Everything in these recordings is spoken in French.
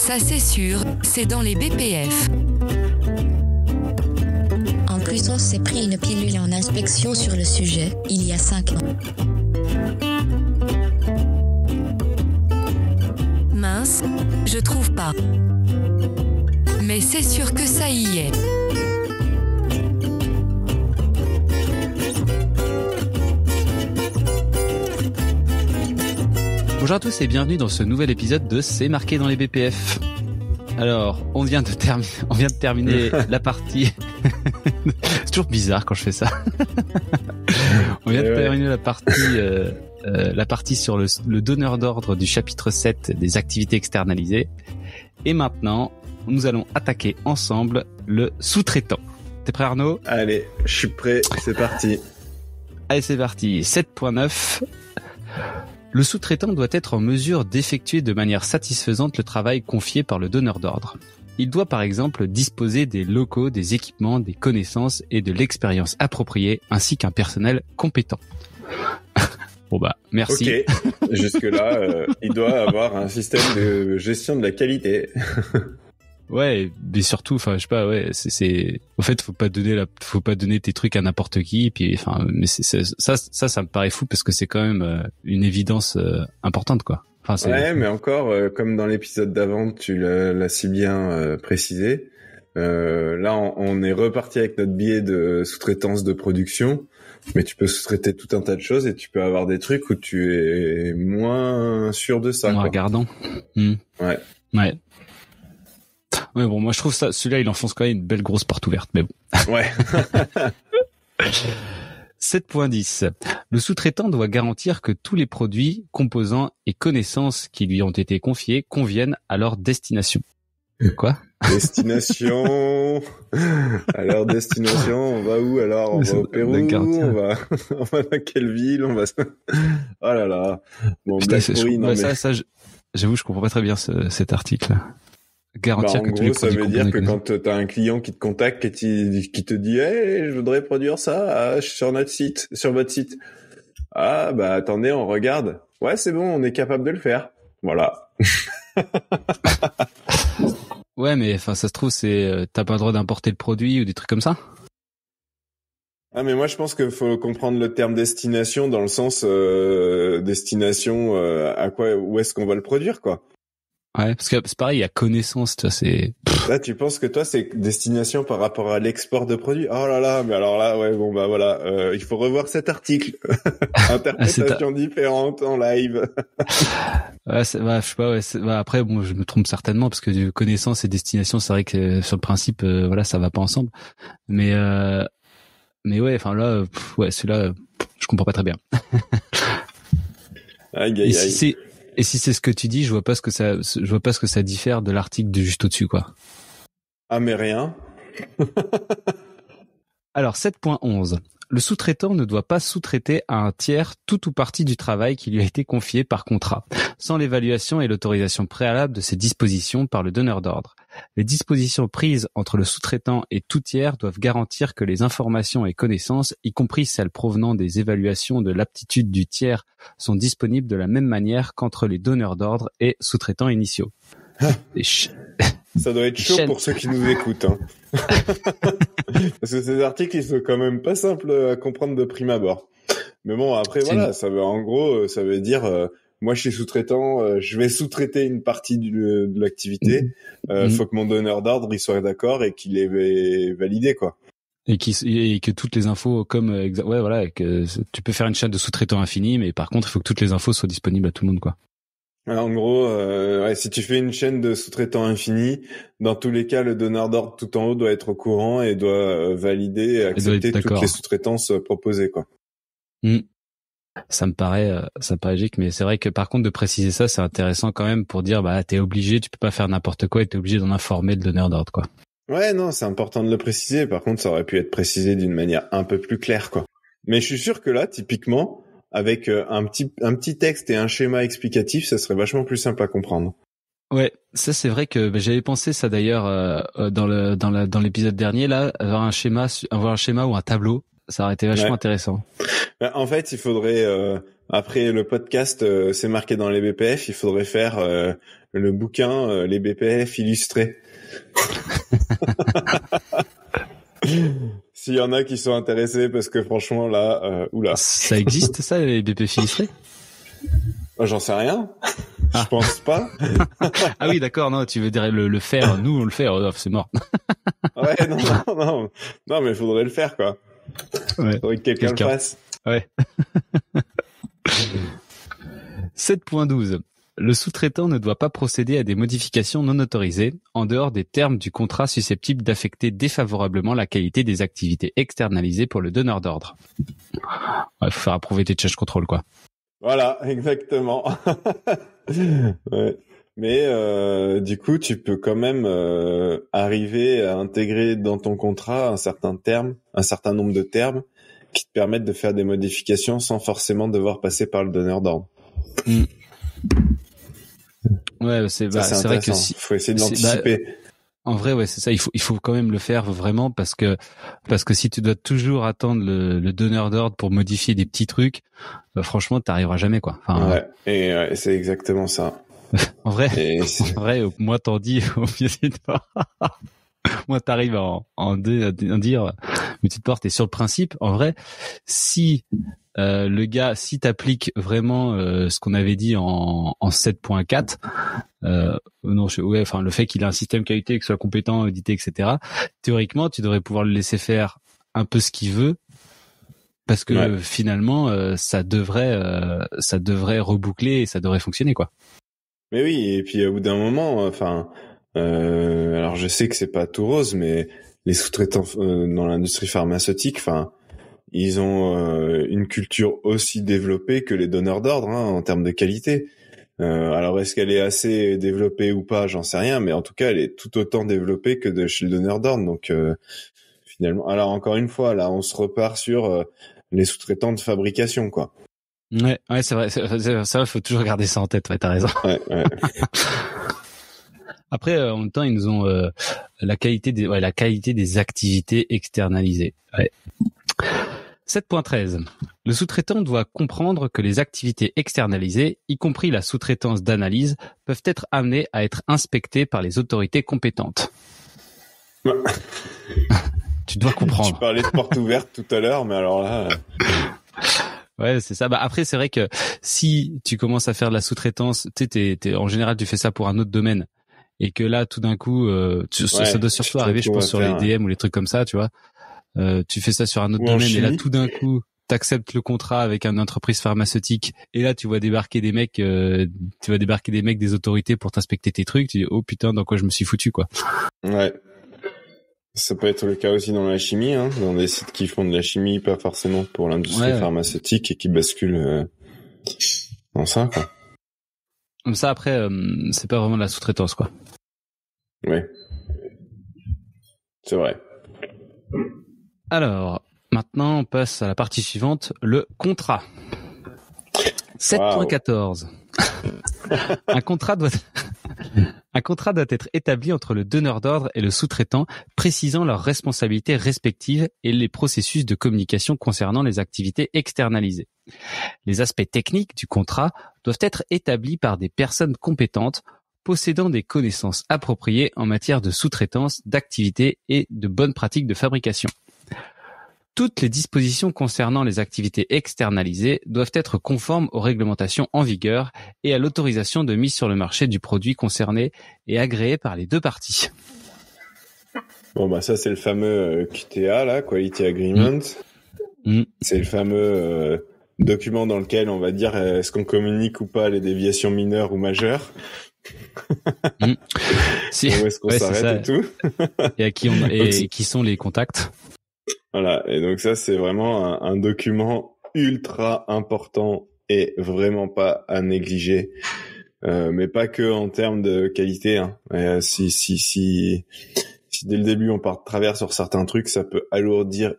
Ça c'est sûr, c'est dans les BPF. En plus, on s'est pris une pilule en inspection sur le sujet, il y a 5 ans. Mince, je trouve pas. Mais c'est sûr que ça y est. Bonjour à tous et bienvenue dans ce nouvel épisode de C'est marqué dans les BPF. Alors, on vient de terminer la partie. C'est toujours bizarre quand je fais ça. On vient de terminer la partie sur le donneur d'ordre du chapitre 7 des activités externalisées. Et maintenant, nous allons attaquer ensemble le sous-traitant. T'es prêt, Arnaud ? Allez, je suis prêt, c'est parti. Allez, c'est parti. 7.9. Le sous-traitant doit être en mesure d'effectuer de manière satisfaisante le travail confié par le donneur d'ordre. Il doit par exemple disposer des locaux, des équipements, des connaissances et de l'expérience appropriée, ainsi qu'un personnel compétent. Bon bah, merci. Ok, jusque-là, il doit avoir un système de gestion de la qualité. Ouais, mais surtout, enfin, je sais pas, ouais, c'est, en fait, faut pas donner tes trucs à n'importe qui, puis, enfin, mais ça me paraît fou parce que c'est quand même une évidence importante, quoi. Enfin, ouais, mais encore, comme dans l'épisode d'avant, tu l'as si bien précisé. Là, on est reparti avec notre biais de sous-traitance de production, mais tu peux sous-traiter tout un tas de choses et tu peux avoir des trucs où tu es moins sûr de ça. En regardant. Ouais. Ouais. Ouais, bon, moi je trouve ça, celui-là il enfonce quand même une belle grosse porte ouverte, mais bon. Ouais. 7.10. Le sous-traitant doit garantir que tous les produits, composants et connaissances qui lui ont été confiés conviennent à leur destination. Quoi ? Destination. Alors destination, on va où alors ? On va au Pérou, on va dans quelle ville ? Oh là là. Bon, putain, ça, j'avoue, je comprends pas très bien cet article. Garantir que tous les produits, ça veut dire que quand t'as un client qui te contacte et qui te dit hey, je voudrais produire ça sur votre site. Ah bah attendez, on regarde. Ouais, c'est bon, on est capable de le faire. Voilà. Ouais, mais enfin ça se trouve t'as pas le droit d'importer le produit ou des trucs comme ça. Ah mais moi je pense qu'il faut comprendre le terme destination dans le sens destination à quoi, où est-ce qu'on va le produire, quoi. Ouais, parce que c'est pareil, il y a connaissance, tu vois, c'est... Là, tu penses que toi, c'est destination par rapport à l'export de produits ? Oh là là, mais alors là, ouais, bon, bah voilà, il faut revoir cet article. Interprétation différente en live. Ouais, je sais pas, ouais, après, bon, je me trompe certainement, parce que connaissance et destination, c'est vrai que sur le principe, voilà, ça va pas ensemble. Mais ouais, enfin là, ouais, celui-là, je comprends pas très bien. Aïe. Et si c'est ce que tu dis, je vois pas ce que ça diffère de l'article de juste au-dessus, quoi. Ah, mais rien. Alors, 7.11. Le sous-traitant ne doit pas sous-traiter à un tiers tout ou partie du travail qui lui a été confié par contrat, sans l'évaluation et l'autorisation préalable de ces dispositions par le donneur d'ordre. Les dispositions prises entre le sous-traitant et tout tiers doivent garantir que les informations et connaissances, y compris celles provenant des évaluations de l'aptitude du tiers, sont disponibles de la même manière qu'entre les donneurs d'ordre et sous-traitants initiaux. Ça doit être chaud pour ceux qui nous écoutent, hein. Parce que ces articles, ils sont quand même pas simples à comprendre de prime abord. Mais bon, après, voilà, ça veut dire, moi, je suis sous-traitant, je vais sous-traiter une partie de l'activité. Faut que mon donneur d'ordre, il soit d'accord et qu'il ait validé, quoi. Et que toutes les infos, ouais, voilà, que tu peux faire une chaîne de sous-traitants infini, mais par contre, il faut que toutes les infos soient disponibles à tout le monde, quoi. En gros, ouais, si tu fais une chaîne de sous-traitants infini, dans tous les cas, le donneur d'ordre tout en haut doit être au courant et doit valider et accepter toutes les sous-traitances proposées, quoi. Ça me paraît logique, mais c'est vrai que par contre de préciser ça, c'est intéressant quand même pour dire bah t'es obligé, tu peux pas faire n'importe quoi et t'es obligé d'en informer le donneur d'ordre, quoi. Ouais, non, c'est important de le préciser. Par contre, ça aurait pu être précisé d'une manière un peu plus claire, quoi. Mais je suis sûr que là, typiquement, avec un petit texte et un schéma explicatif, ça serait vachement plus simple à comprendre. Ouais, ça c'est vrai que j'avais pensé ça d'ailleurs dans l'épisode dernier là, avoir un schéma ou un tableau ça aurait été vachement intéressant. En fait, il faudrait après le podcast, c'est marqué dans les BPF, il faudrait faire le bouquin les BPF illustrés. S'il y en a qui sont intéressés, parce que franchement là, oula. Ça existe ça, les BPF illustrés? J'en sais rien. Je pense pas. Ah oui, d'accord. Non, tu veux dire le faire. Nous, on le fait. Oh, c'est mort. Ouais, non, mais il faudrait le faire, quoi. Ouais. Faudrait que quelqu'un le fasse. Ouais. 7.12. Le sous-traitant ne doit pas procéder à des modifications non autorisées en dehors des termes du contrat susceptibles d'affecter défavorablement la qualité des activités externalisées pour le donneur d'ordre. Ouais, faut faire approuver tes change control, quoi. Voilà, exactement. Ouais. Mais du coup, tu peux quand même arriver à intégrer dans ton contrat un certain nombre de termes qui te permettent de faire des modifications sans forcément devoir passer par le donneur d'ordre. Ouais, c'est vrai que faut essayer de l'anticiper. En vrai, ouais, c'est ça. Il faut quand même le faire vraiment parce que si tu dois toujours attendre le donneur d'ordre pour modifier des petits trucs, franchement, t'arriveras jamais, quoi. Enfin, ouais. Et c'est exactement ça. En vrai, moi t'en dis, au mieux c'est pas. Moi t'arrives à en dire, mais tu te portes et sur le principe. En vrai, si le gars, si t'appliques vraiment ce qu'on avait dit en 7.4, le fait qu'il ait un système qualité, qu'il soit compétent, audité, etc. Théoriquement, tu devrais pouvoir le laisser faire un peu ce qu'il veut, parce que finalement, ça devrait reboucler et ça devrait fonctionner, quoi. Mais oui, et puis au bout d'un moment, alors je sais que c'est pas tout rose, mais les sous-traitants dans l'industrie pharmaceutique, ils ont une culture aussi développée que les donneurs d'ordre en termes de qualité. Alors est-ce qu'elle est assez développée ou pas, j'en sais rien, mais en tout cas elle est tout autant développée que de chez le donneur d'ordre. Donc finalement, alors encore une fois, là on se repart sur les sous-traitants de fabrication, quoi. Ouais, c'est vrai, ça faut toujours garder ça en tête. Ouais, t'as raison. Ouais. Après, en même temps, ils nous ont la qualité des activités externalisées. Ouais. 7.13. Le sous-traitant doit comprendre que les activités externalisées, y compris la sous-traitance d'analyse, peuvent être amenées à être inspectées par les autorités compétentes. Ouais. Tu dois comprendre. Tu parlais de porte ouverte tout à l'heure, mais alors là... Ouais, c'est ça. Après, c'est vrai que si tu commences à faire de la sous-traitance, en général, tu fais ça pour un autre domaine. Et que là, tout d'un coup, ça doit surtout arriver, je pense, sur les DM ou les trucs comme ça, tu vois. Tu fais ça sur un autre domaine et là, tout d'un coup, t'acceptes le contrat avec une entreprise pharmaceutique et là, tu vois débarquer des mecs, des autorités pour t'inspecter tes trucs. Tu dis, oh putain, dans quoi je me suis foutu, quoi. Ouais. Ça peut être le cas aussi dans la chimie, dans des sites qui font de la chimie, pas forcément pour l'industrie pharmaceutique et qui basculent dans ça, quoi. Comme ça, après, c'est pas vraiment de la sous-traitance, quoi. Ouais. C'est vrai. Alors, maintenant, on passe à la partie suivante, le contrat. 7.14. Un contrat doit être établi entre le donneur d'ordre et le sous-traitant, précisant leurs responsabilités respectives et les processus de communication concernant les activités externalisées. Les aspects techniques du contrat doivent être établis par des personnes compétentes, possédant des connaissances appropriées en matière de sous-traitance, d'activité et de bonnes pratiques de fabrication. Toutes les dispositions concernant les activités externalisées doivent être conformes aux réglementations en vigueur et à l'autorisation de mise sur le marché du produit concerné et agréée par les deux parties. Bon, ça c'est le fameux QTA, là, Quality Agreement. C'est le fameux document dans lequel on va dire est-ce qu'on communique ou pas les déviations mineures ou majeures. Si. Où est-ce qu'on s'arrête et tout. Et qui sont les contacts. Voilà, et donc ça c'est vraiment un document ultra important et vraiment pas à négliger, mais pas que en termes de qualité. Si dès le début on part de travers sur certains trucs, ça peut alourdir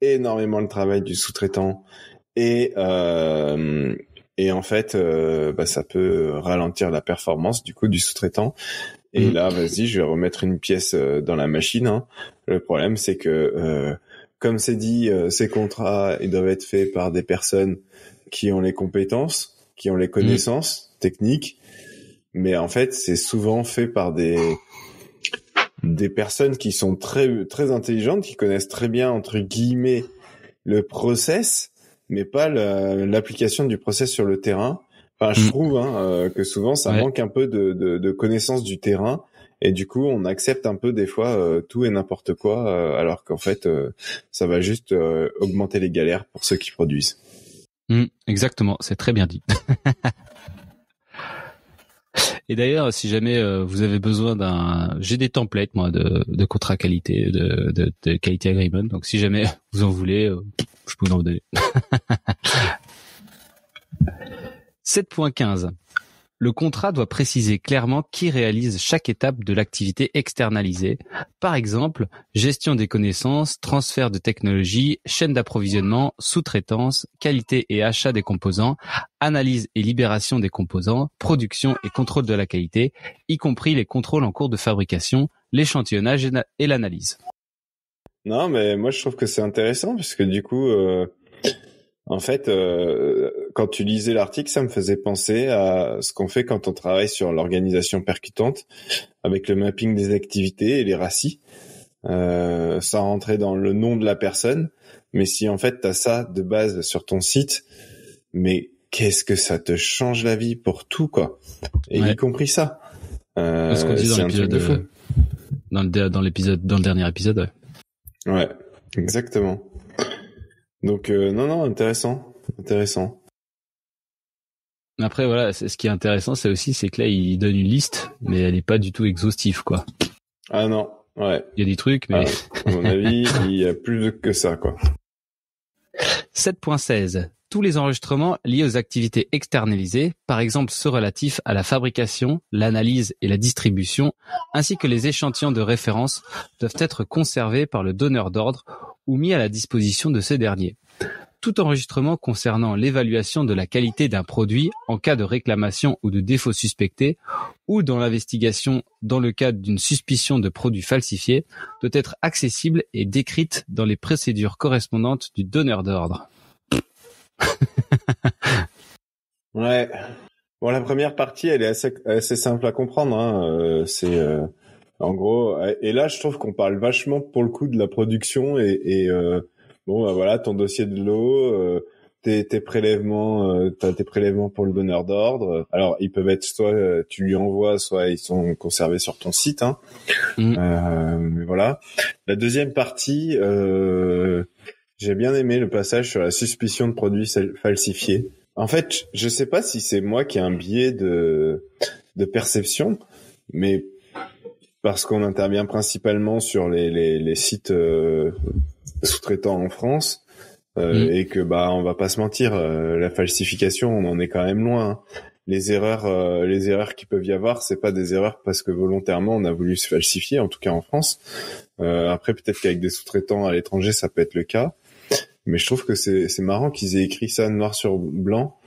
énormément le travail du sous-traitant et en fait ça peut ralentir la performance du coup du sous-traitant. Et là, vas-y, je vais remettre une pièce dans la machine. Le problème c'est que comme c'est dit, ces contrats, ils doivent être faits par des personnes qui ont les compétences, qui ont les connaissances techniques, mais en fait, c'est souvent fait par des personnes qui sont très très intelligentes, qui connaissent très bien entre guillemets le process, mais pas l'application du process sur le terrain. Enfin, je trouve que souvent ça manque un peu de connaissance du terrain, et du coup on accepte un peu des fois tout et n'importe quoi, alors qu'en fait ça va juste augmenter les galères pour ceux qui produisent. Exactement, c'est très bien dit. Et d'ailleurs, si jamais vous avez besoin j'ai des templates moi de contrat qualité, de quality agreement. Donc si jamais vous en voulez, je peux vous en donner. 7.15. Le contrat doit préciser clairement qui réalise chaque étape de l'activité externalisée. Par exemple, gestion des connaissances, transfert de technologie, chaîne d'approvisionnement, sous-traitance, qualité et achat des composants, analyse et libération des composants, production et contrôle de la qualité, y compris les contrôles en cours de fabrication, l'échantillonnage et l'analyse. Non, mais moi je trouve que c'est intéressant parce que du coup... En fait, quand tu lisais l'article, ça me faisait penser à ce qu'on fait quand on travaille sur l'organisation percutante, avec le mapping des activités et les RACI, sans rentrer dans le nom de la personne. Mais si en fait t'as ça de base sur ton site, mais qu'est-ce que ça te change la vie pour tout, quoi. Et y compris ça. Ce qu'on dit dans l'épisode dans le dernier épisode. Ouais, exactement. Donc non, intéressant. Après voilà, ce qui est intéressant, c'est que là il donne une liste, mais elle est pas du tout exhaustive, quoi. Ah non, ouais. Il y a des trucs, mais à mon avis, il y a plus que ça, quoi. 7.16. Tous les enregistrements liés aux activités externalisées, par exemple ceux relatifs à la fabrication, l'analyse et la distribution, ainsi que les échantillons de référence, doivent être conservés par le donneur d'ordre ou mis à la disposition de ce dernier. Tout enregistrement concernant l'évaluation de la qualité d'un produit en cas de réclamation ou de défaut suspecté, ou dans l'investigation dans le cadre d'une suspicion de produit falsifié, doit être accessible et décrite dans les procédures correspondantes du donneur d'ordre. Ouais. Bon, la première partie, elle est assez simple à comprendre. C'est en gros, et là, je trouve qu'on parle vachement pour le coup de la production et bon, bah, voilà, ton dossier de l'eau, tes prélèvements, t'as tes prélèvements pour le donneur d'ordre. Alors, ils peuvent être soit tu lui envoies, soit ils sont conservés sur ton site. Mais voilà. La deuxième partie, j'ai bien aimé le passage sur la suspicion de produits falsifiés. En fait, je sais pas si c'est moi qui ai un biais de perception, mais parce qu'on intervient principalement sur les sites sous-traitants en France, et que on va pas se mentir, la falsification, on en est quand même loin. Les erreurs qui peuvent y avoir, c'est pas des erreurs parce que volontairement on a voulu se falsifier, en tout cas en France. Après, peut-être qu'avec des sous-traitants à l'étranger, ça peut être le cas. Mais je trouve que c'est marrant qu'ils aient écrit ça noir sur blanc,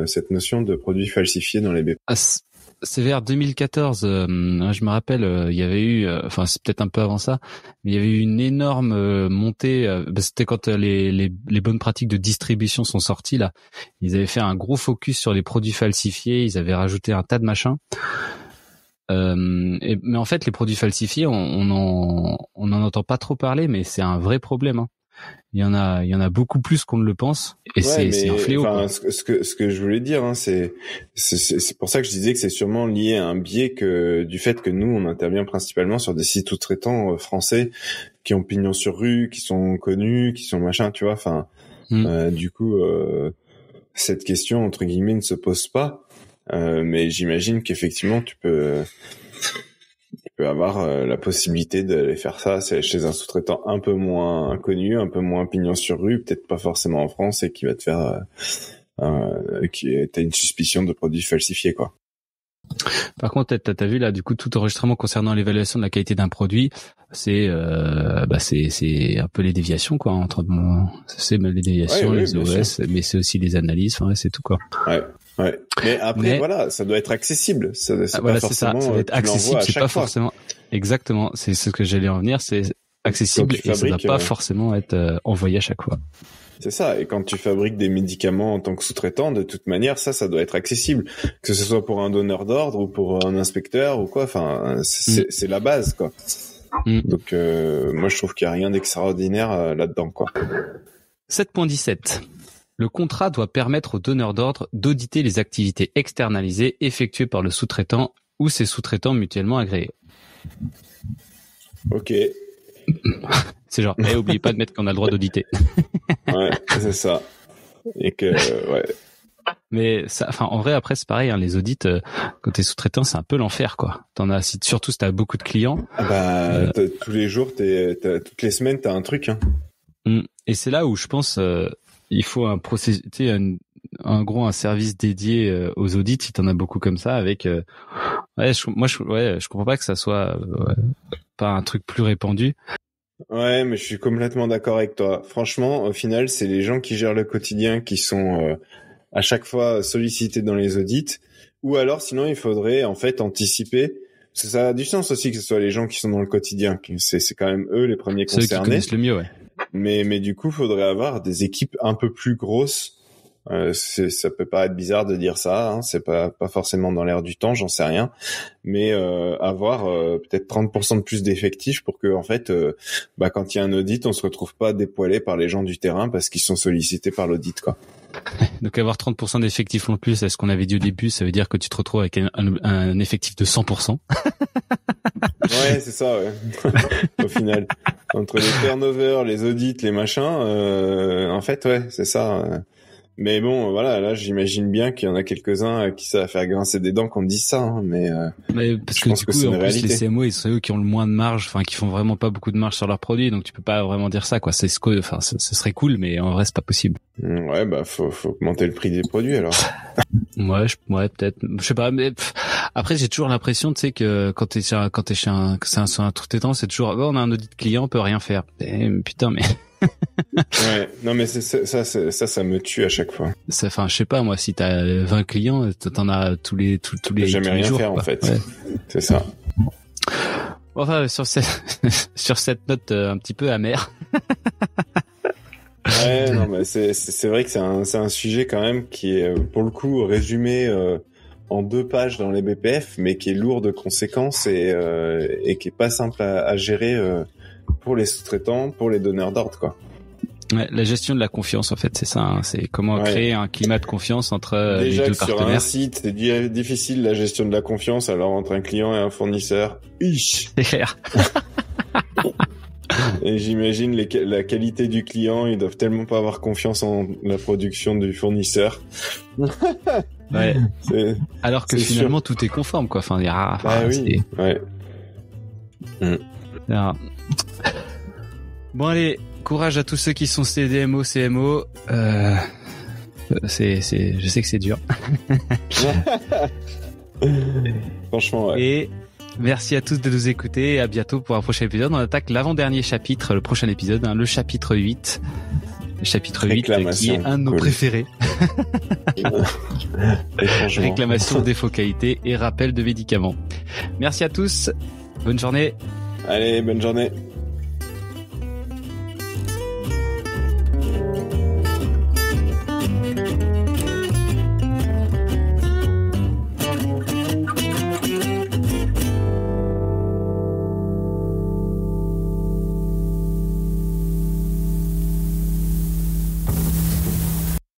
cette notion de produits falsifiés dans les BP. C'est vers 2014, je me rappelle, il y avait eu, enfin c'est peut-être un peu avant ça, mais il y avait eu une énorme montée. C'était quand les bonnes pratiques de distribution sont sorties là. Ils avaient fait un gros focus sur les produits falsifiés. Ils avaient rajouté un tas de machins. Mais en fait, les produits falsifiés, on en entend pas trop parler, mais c'est un vrai problème. Il y en a beaucoup plus qu'on ne le pense, et c'est un fléau. Ce que je voulais dire, c'est pour ça que je disais que c'est sûrement lié à un biais du fait que nous on intervient principalement sur des sites sous-traitants français qui ont pignon sur rue, qui sont connus, qui sont machin, tu vois. Enfin, du coup, cette question entre guillemets ne se pose pas, mais j'imagine qu'effectivement tu peux avoir la possibilité d'aller faire ça chez un sous-traitant un peu moins connu, un peu moins pignon sur rue, peut-être pas forcément en France, et qui va te faire t'as une suspicion de produits falsifiés, quoi. Par contre, t'as vu là, du coup, tout enregistrement concernant l'évaluation de la qualité d'un produit, c'est un peu les déviations, quoi, c'est les déviations, les OS, mais c'est aussi les analyses, c'est tout, quoi. Ouais. Mais après, voilà, ça doit être accessible. Ça va être accessible, c'est pas forcément. Exactement. C'est ce que j'allais en venir. C'est accessible et ça ne doit pas forcément être envoyé à chaque fois. C'est ça. Et quand tu fabriques des médicaments en tant que sous-traitant, de toute manière, ça doit être accessible. Que ce soit pour un donneur d'ordre ou pour un inspecteur ou quoi. Enfin, c'est la base, quoi. Donc, moi, je trouve qu'il n'y a rien d'extraordinaire là-dedans, quoi. 7.17. Le contrat doit permettre au donneur d'ordre d'auditer les activités externalisées effectuées par le sous-traitant ou ses sous-traitants mutuellement agréés. Ok. C'est genre, oubliez pas de mettre qu'on a le droit d'auditer. Ouais, c'est ça. Et que, ouais. Mais ça, enfin, en vrai, après, c'est pareil, hein, les audits, quand t'es sous-traitant, c'est un peu l'enfer, quoi. Surtout si t'as beaucoup de clients. Tous les jours, toutes les semaines, t'as un truc, hein. Et c'est là où je pense, il faut un service dédié aux audits, si t'en as beaucoup comme ça, avec, je comprends pas que ça soit, pas un truc plus répandu. Ouais, mais je suis complètement d'accord avec toi. Franchement, au final, c'est les gens qui gèrent le quotidien qui sont à chaque fois sollicités dans les audits. Ou alors, sinon, il faudrait en fait anticiper. Parce que ça a du sens aussi que ce soit les gens qui sont dans le quotidien. C'est quand même eux les premiers concernés. Ceux qui connaissent le mieux, ouais. Mais du coup, faudrait avoir des équipes un peu plus grosses. Ça peut paraître bizarre de dire ça, hein, c'est pas forcément dans l'air du temps, j'en sais rien, mais avoir peut-être 30% de plus d'effectifs pour que en fait, quand il y a un audit, on se retrouve pas dépoilé par les gens du terrain parce qu'ils sont sollicités par l'audit, quoi. Donc avoir 30% d'effectifs en plus, à ce qu'on avait dit au début, ça veut dire que tu te retrouves avec un effectif de 100%. Ouais, c'est ça, ouais. Au final, entre les turnovers, les audits, les machins, en fait, ouais, c'est ça. Mais bon, voilà, là, j'imagine bien qu'il y en a quelques-uns à qui ça va faire grincer des dents qu'on dise ça, hein, mais parce que du coup, en plus, les CMO, c'est eux qui ont le moins de marge, enfin, qui font vraiment pas beaucoup de marge sur leurs produits, donc tu peux pas vraiment dire ça, quoi. Ce serait cool, mais en vrai, c'est pas possible. Ouais, faut augmenter le prix des produits, alors. Ouais, peut-être. Je sais pas, mais après, j'ai toujours l'impression, tu sais, que quand t'es chez un sous-traitant, c'est toujours, on a un audit client, on peut rien faire. Putain, mais. Ouais, non mais ça me tue à chaque fois. Enfin, je sais pas moi, si t'as 20 clients, t'en as tous les jamais rien jours, faire quoi. En fait. Ouais. C'est ça. Enfin, sur cette note un petit peu amère. Ouais, non mais c'est vrai que c'est un sujet quand même qui est pour le coup résumé en 2 pages dans les BPF, mais qui est lourd de conséquences et qui est pas simple à gérer pour les sous-traitants, pour les donneurs d'ordre, quoi. Ouais, la gestion de la confiance, en fait, c'est ça. Hein, c'est comment créer un climat de confiance entre les deux partenaires. Déjà, sur un site, c'est difficile la gestion de la confiance, alors entre un client et un fournisseur. C'est clair. Et j'imagine la qualité du client, ils doivent tellement pas avoir confiance en la production du fournisseur. Ouais. Alors que finalement, tout est conforme, quoi. Enfin, oui. Ouais. Bon, allez, courage à tous ceux qui sont CDMO, CMO. Je sais que c'est dur. Franchement, ouais. Et merci à tous de nous écouter et à bientôt pour un prochain épisode. On attaque l'avant-dernier chapitre, le prochain épisode, le chapitre 8. Le chapitre 8 qui est un de nos préférés. Réclamation, défaut qualité et rappel de médicaments. Merci à tous. Bonne journée. Allez, bonne journée.